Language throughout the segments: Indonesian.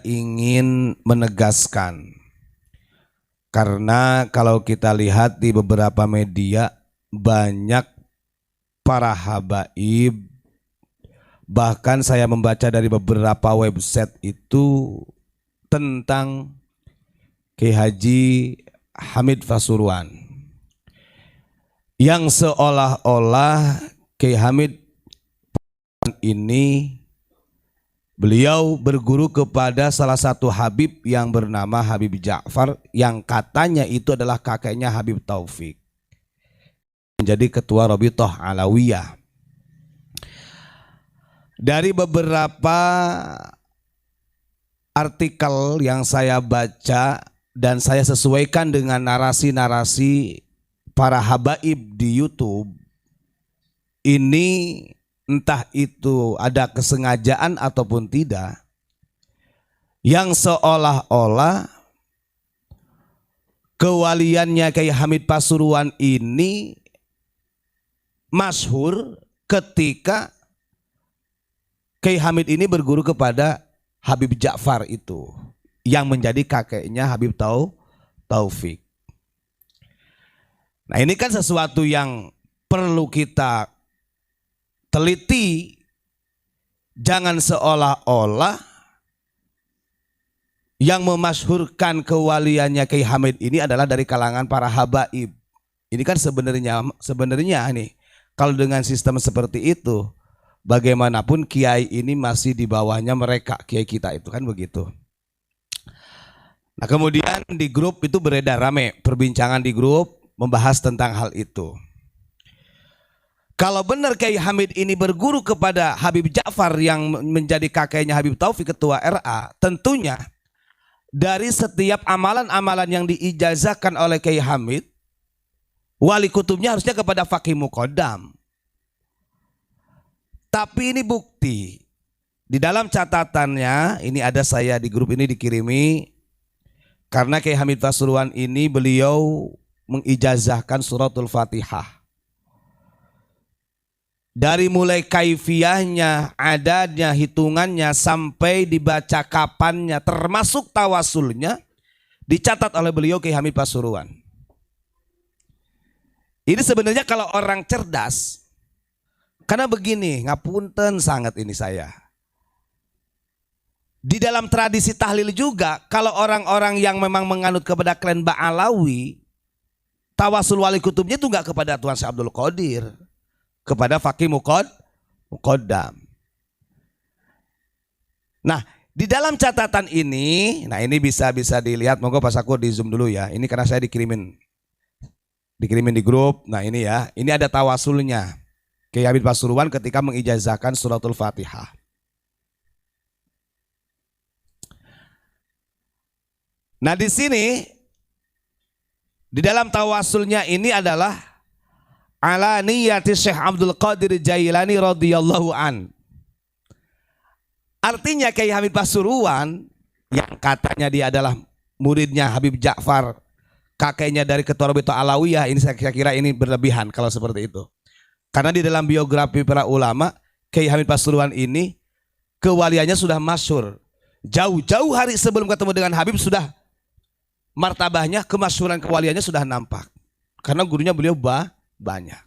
ingin menegaskan, karena kalau kita lihat di beberapa media banyak para habaib, bahkan saya membaca dari beberapa website itu tentang Kiai Haji Hamid Pasuruan, yang seolah-olah Kiai Hamid ini beliau berguru kepada salah satu Habib yang bernama Habib Ja'far, yang katanya itu adalah kakeknya Habib Taufik, menjadi ketua Rabithah Alawiyah. Dari beberapa artikel yang saya baca dan saya sesuaikan dengan narasi-narasi para habaib di YouTube, ini entah itu ada kesengajaan ataupun tidak, yang seolah-olah kewaliannya Kiai Hamid Pasuruan ini masyhur ketika Kiai Hamid ini berguru kepada Habib Ja'far itu, yang menjadi kakeknya Habib Taufik. Nah, ini kan sesuatu yang perlu kita teliti. Jangan seolah-olah yang memasyhurkan kewaliannya Kiai Hamid ini adalah dari kalangan para habaib. Ini kan sebenarnya nih, kalau dengan sistem seperti itu, bagaimanapun kiai ini masih di bawahnya mereka, kiai kita itu kan begitu. Nah, kemudian di grup itu beredar rame perbincangan di grup membahas tentang hal itu. Kalau benar Kiai Hamid ini berguru kepada Habib Ja'far yang menjadi kakeknya Habib Taufik ketua RA, tentunya dari setiap amalan-amalan yang diijazahkan oleh Kiai Hamid, wali kutubnya harusnya kepada Faqih Muqaddam. Tapi ini bukti. Di dalam catatannya, ini ada saya di grup ini dikirimi, karena Kiai Hamid Pasuruan ini beliau mengijazahkan suratul Fatihah. Dari mulai kaifiyahnya, adanya, hitungannya, sampai dibaca kapannya, termasuk tawasulnya, dicatat oleh beliau Kiai Hamid Pasuruan. Ini sebenarnya kalau orang cerdas, karena begini, ngapunten sangat ini saya. Di dalam tradisi tahlil juga, kalau orang-orang yang memang menganut kepada klan Ba'alawi, tawasul wali kutubnya itu enggak kepada Tuan Syekh Abdul Qadir, kepada Faqih Muqaddam. Nah, di dalam catatan ini, nah ini bisa dilihat, monggo Pak Sakur di zoom dulu ya. Ini karena saya dikirimin di grup. Nah ini ya, ini ada tawasulnya Kiai Hamid Pasuruan ketika mengijazahkan suratul Fatihah. Nah di sini, di dalam tawasulnya ini adalah ala niyati Syekh Abdul Qadir Jailani radhiyallahu an. Artinya Kiai Hamid Pasuruan yang katanya dia adalah muridnya Habib Ja'far, kakeknya dari ketua Rabithah Alawiyah, ini saya kira ini berlebihan kalau seperti itu. Karena di dalam biografi para ulama, Kiai Hamid Pasuruan ini kewaliannya sudah masyhur. Jauh-jauh hari sebelum ketemu dengan Habib sudah martabahnya, kemasyhuran kewaliannya sudah nampak. Karena gurunya beliau banyak.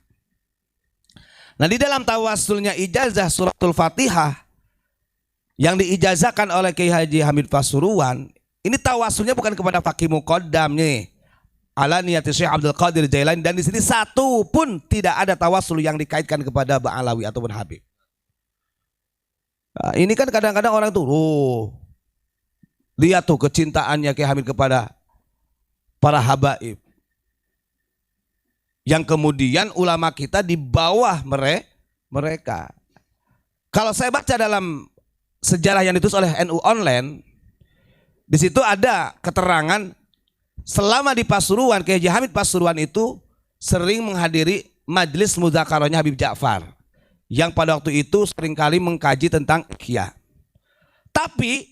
Nah di dalam tawasulnya ijazah suratul Fatihah yang diijazahkan oleh Kiai Haji Hamid Pasuruan, ini tawasulnya bukan kepada Faqih Muqaddam nih, ala niyati Syekh Abdul Qadir Jailani, dan di sini satu pun tidak ada tawasul yang dikaitkan kepada Ba'alawi ataupun Habib. Nah, ini kan kadang-kadang orang tuh, lihat tuh kecintaannya Kiai Hamid kepada para habaib, yang kemudian ulama kita di bawah mereka. Kalau saya baca dalam sejarah yang ditulis oleh NU Online, di situ ada keterangan selama di Pasuruan, Kiai Haji Hamid Pasuruan itu sering menghadiri majelis mudzakarahnya Habib Ja'far, yang pada waktu itu seringkali mengkaji tentang ikhya. Tapi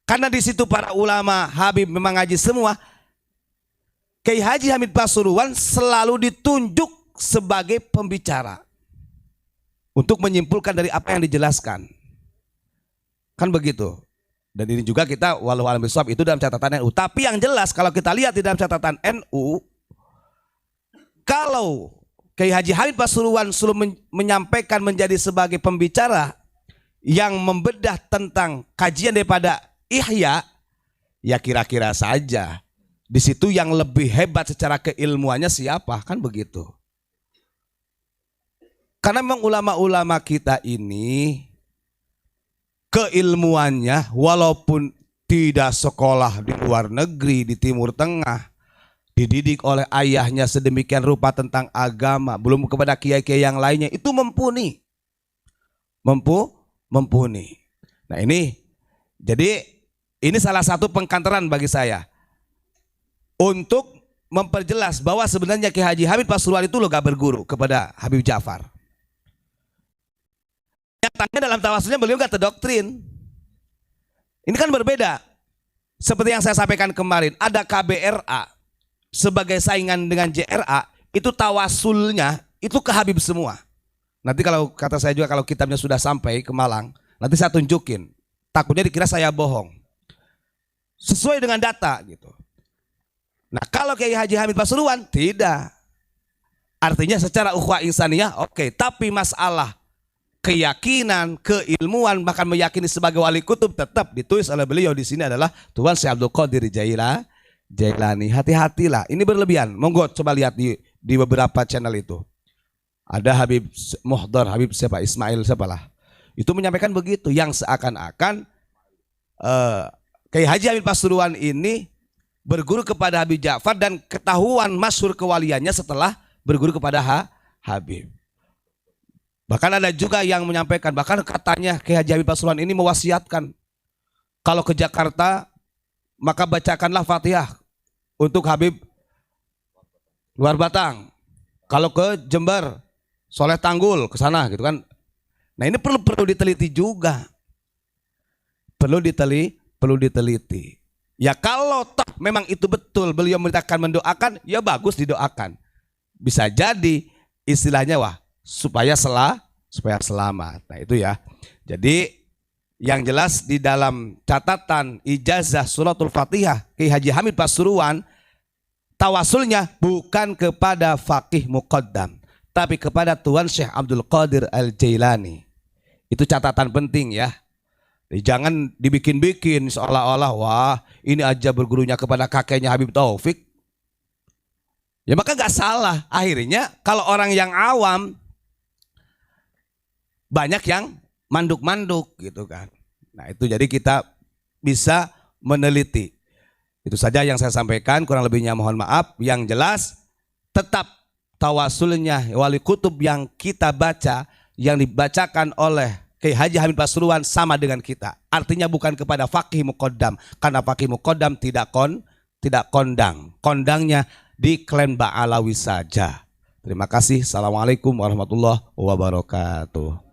karena di situ para ulama Habib memang ngaji semua, Kiai Haji Hamid Pasuruan selalu ditunjuk sebagai pembicara untuk menyimpulkan dari apa yang dijelaskan. Kan begitu. Dan ini juga kita walau alam bisawab itu dalam catatan NU. Tapi yang jelas kalau kita lihat di dalam catatan NU, kalau Kiai Haji Hamid Pasuruan selalu menyampaikan menjadi sebagai pembicara yang membedah tentang kajian daripada Ihya, ya kira-kira saja. Di situ yang lebih hebat secara keilmuannya siapa? Kan begitu. Karena memang ulama-ulama kita ini keilmuannya walaupun tidak sekolah di luar negeri, di Timur Tengah, dididik oleh ayahnya sedemikian rupa tentang agama, belum kepada kiai-kiai yang lainnya, itu mumpuni. Mumpuni. Nah ini, jadi ini salah satu pengkantaran bagi saya untuk memperjelas bahwa sebenarnya Kiai Haji Hamid Pasuruan itu loh gak berguru kepada Habib Ja'far. Nyatanya dalam tawasulnya beliau gak terdoktrin. Ini kan berbeda. Seperti yang saya sampaikan kemarin, ada KBRA sebagai saingan dengan JRA, itu tawasulnya itu ke Habib semua. Nanti kalau kata saya juga kalau kitabnya sudah sampai ke Malang, nanti saya tunjukin. Takutnya dikira saya bohong. Sesuai dengan data gitu. Nah kalau Kiai Haji Hamid Pasuruan tidak. Artinya secara ukhuwah insaniyah oke. Tapi masalah keyakinan, keilmuan, bahkan meyakini sebagai wali kutub tetap ditulis oleh beliau di sini adalah Tuan Syekh Abdul Qadir Jailani. Hati-hatilah, ini berlebihan. Monggo coba lihat di beberapa channel itu. Ada Habib Muhdar, Habib siapa? Ismail siapalah. Itu menyampaikan begitu, yang seakan-akan Kiai Haji Hamid Pasuruan ini berguru kepada Habib Ja'far dan ketahuan masyhur kewaliannya setelah berguru kepada Habib. Bahkan ada juga yang menyampaikan, bahkan katanya Kiai Haji Hamid Pasuruan ini mewasiatkan kalau ke Jakarta maka bacakanlah Fatihah untuk Habib luar Batang. Kalau ke Jember, Soleh Tanggul ke sana gitu kan. Nah ini perlu diteliti juga. Perlu diteliti. Ya kalau toh memang itu betul beliau merintahkan mendoakan, ya bagus didoakan. Bisa jadi istilahnya supaya selamat. Nah itu ya. Jadi yang jelas di dalam catatan ijazah suratul Fatihah Kiai Haji Hamid Pasuruan, tawasulnya bukan kepada faqih muqaddam, tapi kepada Tuan Syekh Abdul Qadir Al-Jailani. Itu catatan penting ya. Jangan dibikin-bikin seolah-olah wah ini aja bergurunya kepada kakeknya Habib Taufik. Ya maka gak salah. Akhirnya kalau orang yang awam banyak yang manduk-manduk gitu kan. Nah itu jadi kita bisa meneliti. Itu saja yang saya sampaikan, kurang lebihnya mohon maaf. Yang jelas tetap tawasulnya wali kutub yang kita baca, yang dibacakan oleh Kiai Haji Hamid Pasuruan sama dengan kita. Artinya bukan kepada faqih muqaddam, karena faqih muqaddam tidak kondang. Kondangnya di klan Ba'alawi saja. Terima kasih. Assalamualaikum warahmatullahi wabarakatuh.